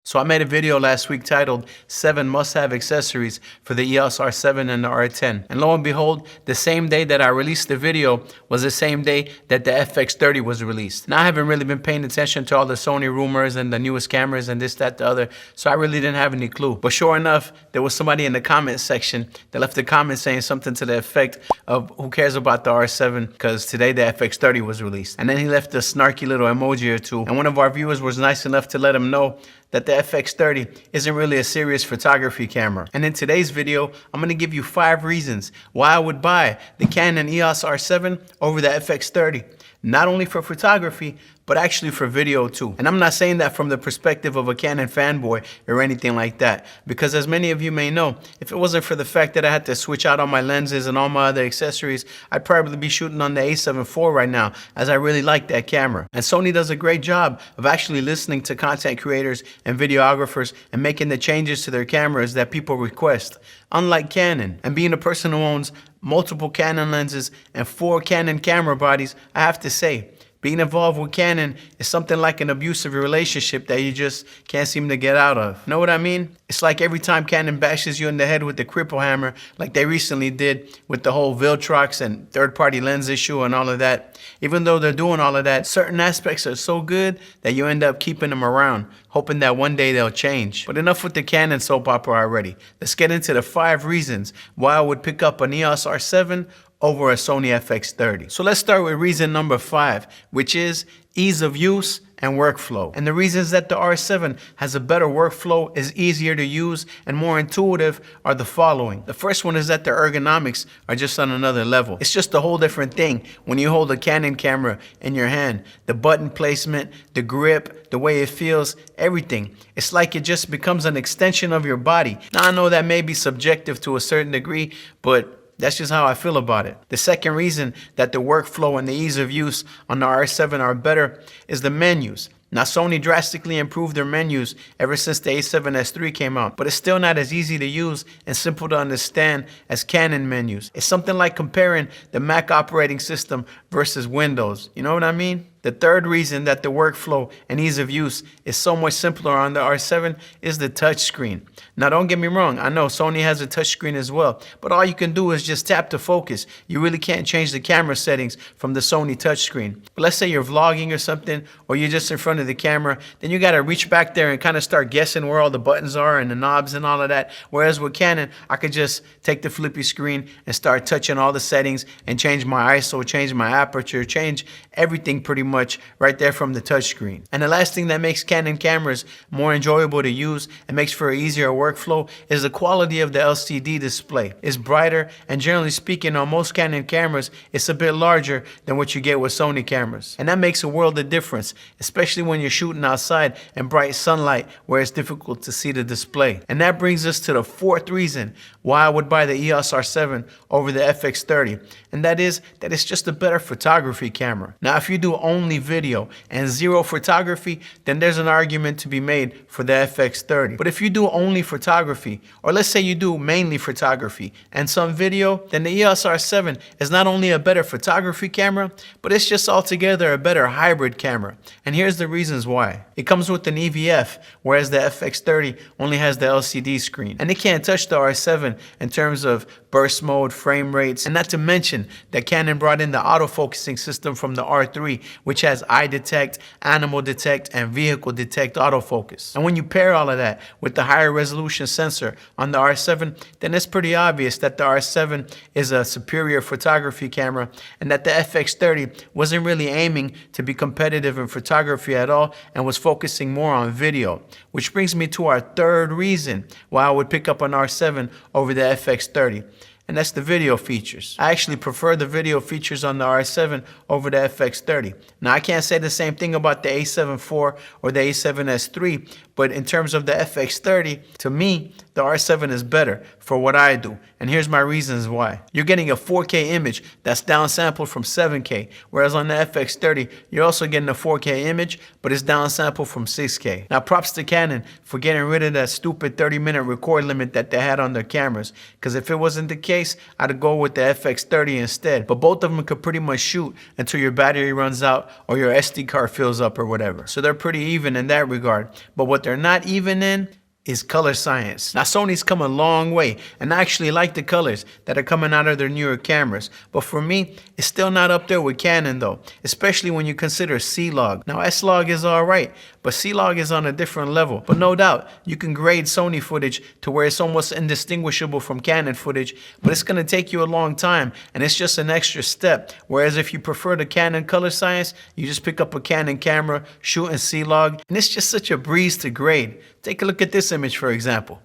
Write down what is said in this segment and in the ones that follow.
So I made a video last week titled 7 must-have accessories for the EOS R7 and the R10. And lo and behold, the same day that I released the video was the same day that the FX30 was released. Now I haven't really been paying attention to all the Sony rumors and the newest cameras and this, that, the other, so I really didn't have any clue. But sure enough, there was somebody in the comment section that left a comment saying something to the effect of who cares about the R7 because today the FX30 was released. And then he left a snarky little emoji or two. And one of our viewers was nice enough to let him know that the FX30 isn't really a serious photography camera. And in today's video, I'm going to give you 5 reasons why I would buy the Canon EOS R7 over the FX30. Not only for photography, but actually for video too. And I'm not saying that from the perspective of a Canon fanboy or anything like that, because as many of you may know, if it wasn't for the fact that I had to switch out all my lenses and all my other accessories, I'd probably be shooting on the A7 IV right now, as I really like that camera. And Sony does a great job of actually listening to content creators and videographers and making the changes to their cameras that people request, unlike Canon. And being a person who owns multiple Canon lenses and 4 Canon camera bodies, I have to say, being involved with Canon is something like an abusive relationship that you just can't seem to get out of. Know what I mean? It's like every time Canon bashes you in the head with the cripple hammer, like they recently did with the whole Viltrox and third-party lens issue and all of that. Even though they're doing all of that, certain aspects are so good that you end up keeping them around, hoping that one day they'll change. But enough with the Canon soap opera already. Let's get into the 5 reasons why I would pick up an EOS R7 over a Sony FX30. So let's start with reason number 5, which is ease of use and workflow. And the reasons that the R7 has a better workflow, is easier to use, and more intuitive are the following. The first one is that the ergonomics are just on another level. It's just a whole different thing when you hold a Canon camera in your hand. The button placement, the grip, the way it feels, everything. It's like it just becomes an extension of your body. Now I know that may be subjective to a certain degree, but that's just how I feel about it. The second reason that the workflow and the ease of use on the R7 are better is the menus. Now, Sony drastically improved their menus ever since the A7S III came out, but it's still not as easy to use and simple to understand as Canon menus. It's something like comparing the Mac operating system versus Windows. You know what I mean? The third reason that the workflow and ease of use is so much simpler on the R7 is the touchscreen. Now, don't get me wrong, I know Sony has a touchscreen as well, but all you can do is just tap to focus. You really can't change the camera settings from the Sony touchscreen. But let's say you're vlogging or something, or you're just in front of the camera, then you gotta reach back there and kind of start guessing where all the buttons are and the knobs and all of that. Whereas with Canon, I could just take the flippy screen and start touching all the settings and change my ISO, change my aperture, change everything pretty much right there from the touchscreen. And the last thing that makes Canon cameras more enjoyable to use and makes for an easier workflow is the quality of the LCD display. It's brighter, and generally speaking, on most Canon cameras, it's a bit larger than what you get with Sony cameras. And that makes a world of difference, especially when you're shooting outside in bright sunlight where it's difficult to see the display. And that brings us to the 4th reason why I would buy the EOS R7 over the FX30, and that is that it's just a better photography camera. Now, if you do only video and 0 photography, then there's an argument to be made for the FX30. But if you do only photography, or let's say you do mainly photography and some video, then the EOS R7 is not only a better photography camera, but it's just altogether a better hybrid camera. And here's the reasons why. It comes with an EVF, whereas the FX30 only has the LCD screen. And it can't touch the R7 in terms of burst mode, frame rates, and not to mention that Canon brought in the autofocusing system from the R3, which has eye detect, animal detect, and vehicle detect autofocus. And when you pair all of that with the higher resolution sensor on the R7, then it's pretty obvious that the R7 is a superior photography camera and that the FX30 wasn't really aiming to be competitive in photography at all and was focusing more on video. Which brings me to our 3rd reason why I would pick up an R7 over the FX30. And that's the video features. I actually prefer the video features on the R7 over the FX30. Now, I can't say the same thing about the A7 IV or the A7S III, but in terms of the FX30, to me, the R7 is better for what I do. And here's my reasons why. You're getting a 4K image that's downsampled from 7K, whereas on the FX30, you're also getting a 4K image, but it's downsampled from 6K. Now, props to Canon for getting rid of that stupid 30-minute record limit that they had on their cameras, because if it wasn't the case, I'd go with the FX30 instead. But both of them could pretty much shoot until your battery runs out or your SD card fills up or whatever. So they're pretty even in that regard. But what they're not even in is color science. Now Sony's come a long way, and I actually like the colors that are coming out of their newer cameras. But for me, it's still not up there with Canon though, especially when you consider C-Log. Now S-Log is alright, but C-Log is on a different level. But no doubt, you can grade Sony footage to where it's almost indistinguishable from Canon footage, but it's gonna take you a long time, and it's just an extra step. Whereas if you prefer the Canon color science, you just pick up a Canon camera, shoot in C-Log, and it's just such a breeze to grade. Take a look at this image, for example.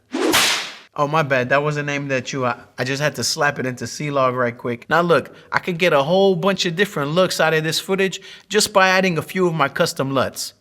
Oh, my bad. That wasn't aimed at you. I just had to slap it into C-Log right quick. Now look, I could get a whole bunch of different looks out of this footage just by adding a few of my custom LUTs.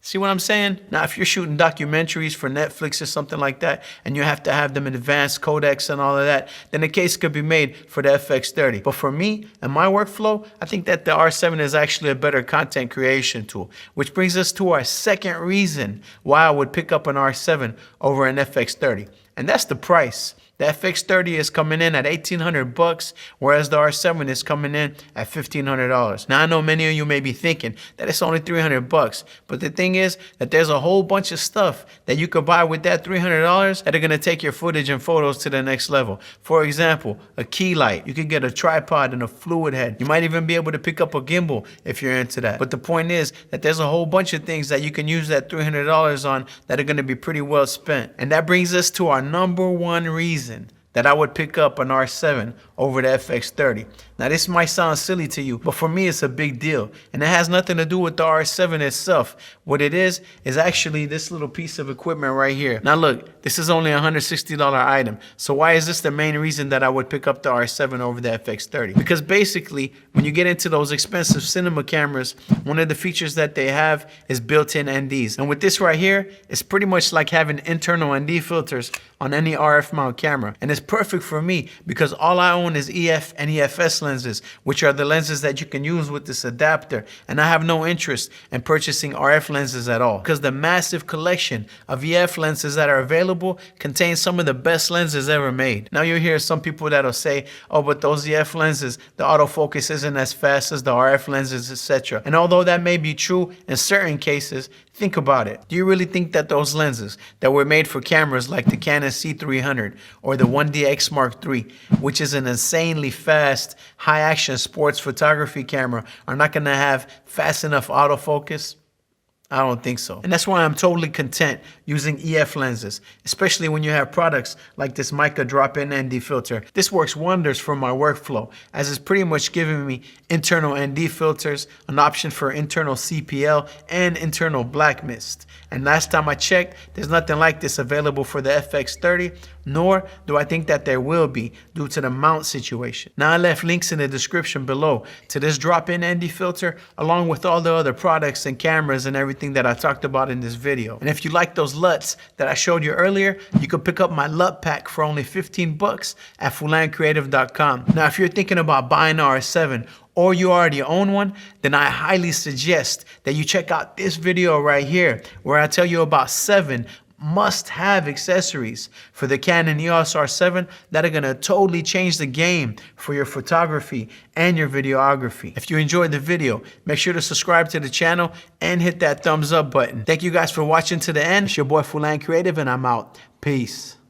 See what I'm saying? Now, if you're shooting documentaries for Netflix or something like that, and you have to have them in advanced codecs and all of that, then the case could be made for the FX30. But for me and my workflow, I think that the R7 is actually a better content creation tool, which brings us to our second reason why I would pick up an R7 over an FX30, and that's the price. The FX30 is coming in at $1,800, whereas the R7 is coming in at $1,500. Now I know many of you may be thinking that it's only $300, but the thing is that there's a whole bunch of stuff that you could buy with that $300 that are gonna take your footage and photos to the next level. For example, a key light. You could get a tripod and a fluid head. You might even be able to pick up a gimbal if you're into that. But the point is that there's a whole bunch of things that you can use that $300 on that are gonna be pretty well spent. And that brings us to our number one reason that I would pick up an R7 over the FX30. Now this might sound silly to you, but for me it's a big deal. And it has nothing to do with the R7 itself. What it is actually this little piece of equipment right here. Now look, this is only a $160 item. So why is this the main reason that I would pick up the R7 over the FX30? Because basically, when you get into those expensive cinema cameras, one of the features that they have is built-in NDs. And with this right here, it's pretty much like having internal ND filters on any RF mount camera. And it's perfect for me because all I own is EF and EFS lenses, which are the lenses that you can use with this adapter. And I have no interest in purchasing RF lenses at all because the massive collection of EF lenses that are available contains some of the best lenses ever made. Now you'll hear some people that'll say, oh, but those EF lenses, the autofocus isn't as fast as the RF lenses, etc. And although that may be true in certain cases, think about it. Do you really think that those lenses that were made for cameras like the Canon C300 or the 1DX Mark III, which is an insanely fast, high-action sports photography camera, are not going to have fast enough autofocus? I don't think so. And that's why I'm totally content using EF lenses, especially when you have products like this mica drop-in ND filter. This works wonders for my workflow, as it's pretty much giving me internal ND filters, an option for internal CPL, and internal black mist. And last time I checked, there's nothing like this available for the FX30, nor do I think that there will be due to the mount situation. Now I left links in the description below to this drop-in ND filter, along with all the other products and cameras and everything that I talked about in this video. And if you like those LUTs that I showed you earlier, you could pick up my LUT pack for only $15 at FulaanCreative.com. Now if you're thinking about buying an R7, or you already own one, then I highly suggest that you check out this video right here, where I tell you about 7 must-have accessories for the Canon EOS R7 that are gonna totally change the game for your photography and your videography. If you enjoyed the video, make sure to subscribe to the channel and hit that thumbs up button. Thank you guys for watching to the end. It's your boy Fulaan Creative, and I'm out. Peace.